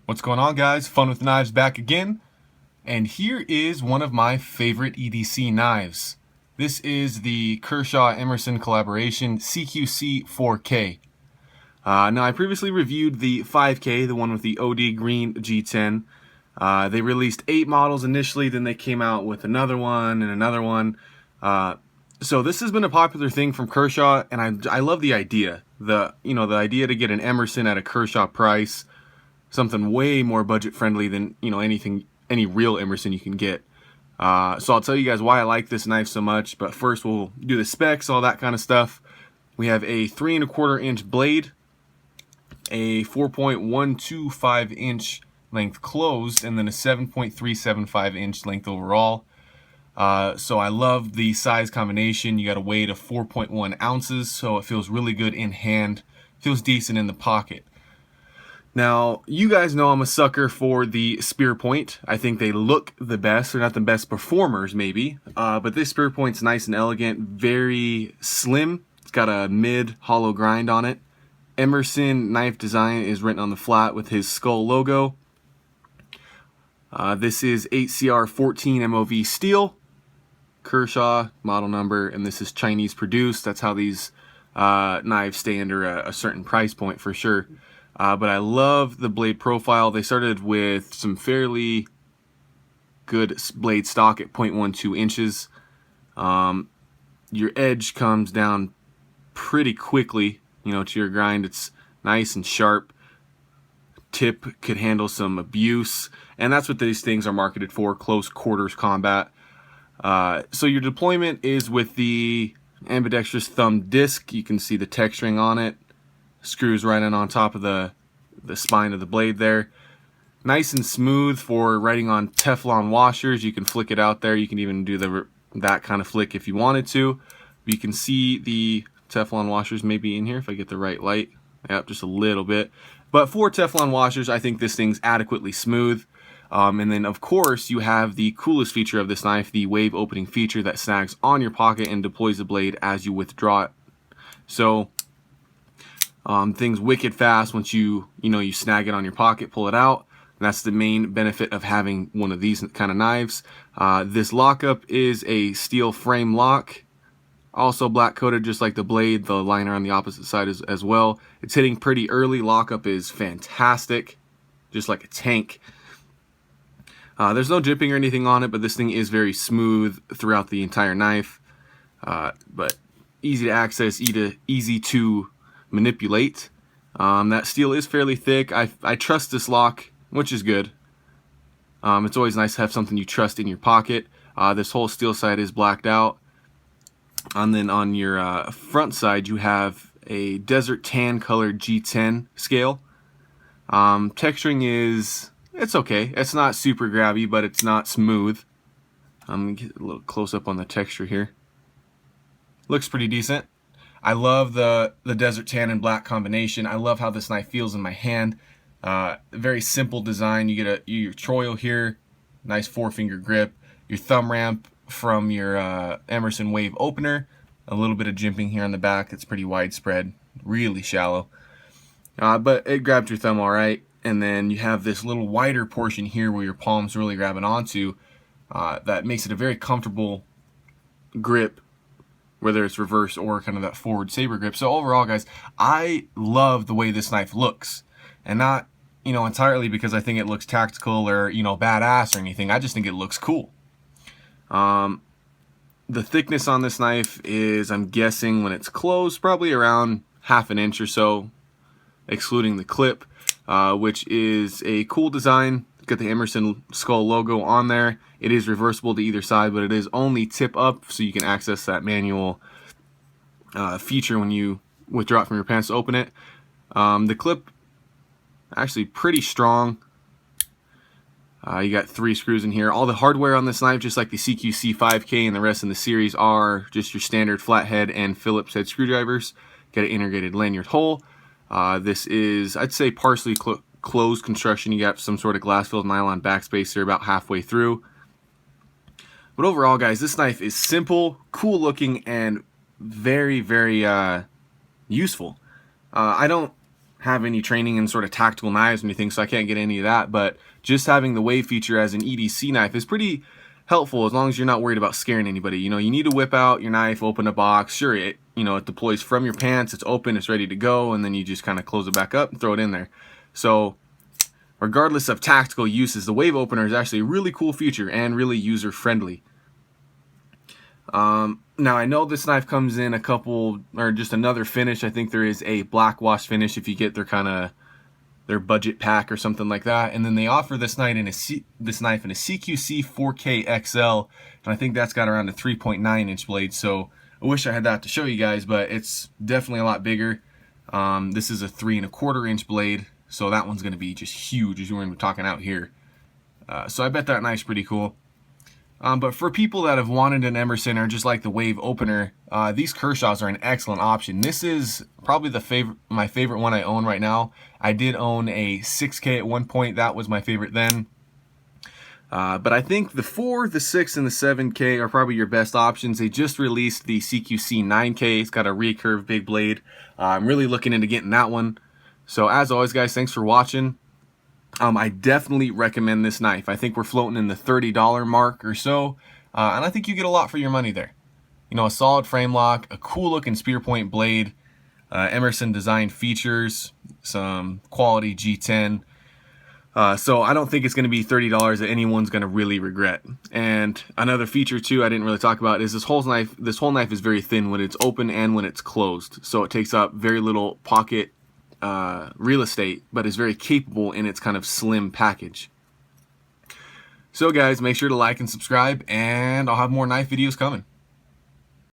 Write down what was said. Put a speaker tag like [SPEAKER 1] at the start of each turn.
[SPEAKER 1] What's going on, guys? Fun with Knives back again. And here is one of my favorite EDC knives. This is the Kershaw Emerson collaboration CQC-4K. Now, I previously reviewed the 5K, the one with the OD green G10. They released 8 models initially, then they came out with another one and another one. So this has been a popular thing from Kershaw, and I love the idea. The idea to get an Emerson at a Kershaw price, something way more budget friendly than any real Emerson you can get. So I'll tell you guys why I like this knife so much. But first, we'll do the specs, all that kind of stuff. We have a 3 1/4 inch blade, a 4.125 inch length closed, and then a 7.375 inch length overall. So I love the size combination. You got a weight of 4.1 ounces, so it feels really good in hand. Feels decent in the pocket. Now, you guys know I'm a sucker for the spear point. I think they look the best. They're not the best performers, maybe, but this spear point's nice and elegant, very slim. It's got a mid hollow grind on it. Emerson knife design is written on the flat with his skull logo. This is 8CR14 MOV steel, Kershaw model number, and this is Chinese produced. That's how these knives stay under a certain price point for sure. But I love the blade profile. They started with some fairly good blade stock at 0.12 inches. Your edge comes down pretty quickly, to your grind. It's nice and sharp. Tip could handle some abuse, and that's what these things are marketed for, close quarters combat. So your deployment is with the ambidextrous thumb disc. You can see the texturing on it. Screws right in on top of the spine of the blade there. Nice and smooth for writing on Teflon washers. You can flick it out there. You can even do that kind of flick if you wanted to. You can see the Teflon washers maybe in here if I get the right light. Yep, just a little bit. But for Teflon washers, I think this thing's adequately smooth. And then, of course, you have the coolest feature of this knife, the wave opening feature that snags on your pocket and deploys the blade as you withdraw it. So things wicked fast once you snag it on your pocket, pull it out. And that's the main benefit of having one of these kind of knives. This lockup is a steel frame lock, also black coated just like the blade. The liner on the opposite side as well. It's hitting pretty early. Lockup is fantastic, just like a tank. There's no dripping or anything on it, but this thing is very smooth throughout the entire knife. But easy to access, easy to manipulate. That steel is fairly thick. I trust this lock, which is good. It's always nice to have something you trust in your pocket. This whole steel side is blacked out. And then on your front side, you have a desert tan colored G10 scale. Texturing it's okay. It's not super grabby, but it's not smooth. I'm gonna get a little close up on the texture here. Looks pretty decent. I love the desert tan and black combination. I love how this knife feels in my hand. Very simple design. You get your choil here, nice 4-finger grip. Your thumb ramp from your Emerson wave opener. A little bit of jimping here on the back. It's pretty widespread, really shallow. But it grabs your thumb all right. And then you have this little wider portion here where your palm's really grabbing onto. That makes it a very comfortable grip, whether it's reverse or kind of that forward saber grip. So overall, guys, I love the way this knife looks, and not entirely because I think it looks tactical or badass or anything. I just think it looks cool. The thickness on this knife is, I'm guessing when it's closed, probably around 1/2 inch or so, excluding the clip, which is a cool design. Got the Emerson skull logo on there. It is reversible to either side, but it is only tip up, so you can access that manual feature when you withdraw it from your pants to open it. The clip, actually pretty strong. You got 3 screws in here. All the hardware on this knife, just like the CQC-5K and the rest in the series, are just your standard flathead and Phillips head screwdrivers. Got an integrated lanyard hole. This is, I'd say, partially closed construction. You got some sort of glass-filled nylon backspacer about halfway through. But overall, guys, this knife is simple, cool looking, and very, very useful. I don't have any training in sort of tactical knives or anything, so I can't get any of that. But just having the wave feature as an EDC knife is pretty helpful as long as you're not worried about scaring anybody. You know, you need to whip out your knife, open a box. Sure, it deploys from your pants, it's open, it's ready to go, and then you just kind of close it back up and throw it in there. So regardless of tactical uses, the wave opener is actually a really cool feature and really user friendly. Now I know this knife comes in a couple, or just another finish. I think there is a black wash finish if you get their budget pack or something like that. And then they offer this knife in a CQC-4K XL, and I think that's got around a 3.9 inch blade. So I wish I had that to show you guys, but it's definitely a lot bigger. This is a 3¼ inch blade, so that one's going to be just huge as we're talking out here. So I bet that knife's pretty cool. But for people that have wanted an Emerson or just like the wave opener, these Kershaws are an excellent option. This is probably my favorite one I own right now. I did own a 6K at one point. That was my favorite then. But I think the 4, the 6, and the 7K are probably your best options. They just released the CQC-9K. It's got a recurve big blade. I'm really looking into getting that one. So as always, guys, thanks for watching. I definitely recommend this knife. I think we're floating in the $30 mark or so, and I think you get a lot for your money there. You know, a solid frame lock, a cool looking spear point blade, Emerson design features, some quality G10. So I don't think it's going to be $30 that anyone's going to really regret. And another feature too I didn't really talk about is this whole knife is very thin when it's open and when it's closed. So it takes up very little pocket real estate, but is very capable in its kind of slim package. So guys, make sure to like and subscribe, and I'll have more knife videos coming.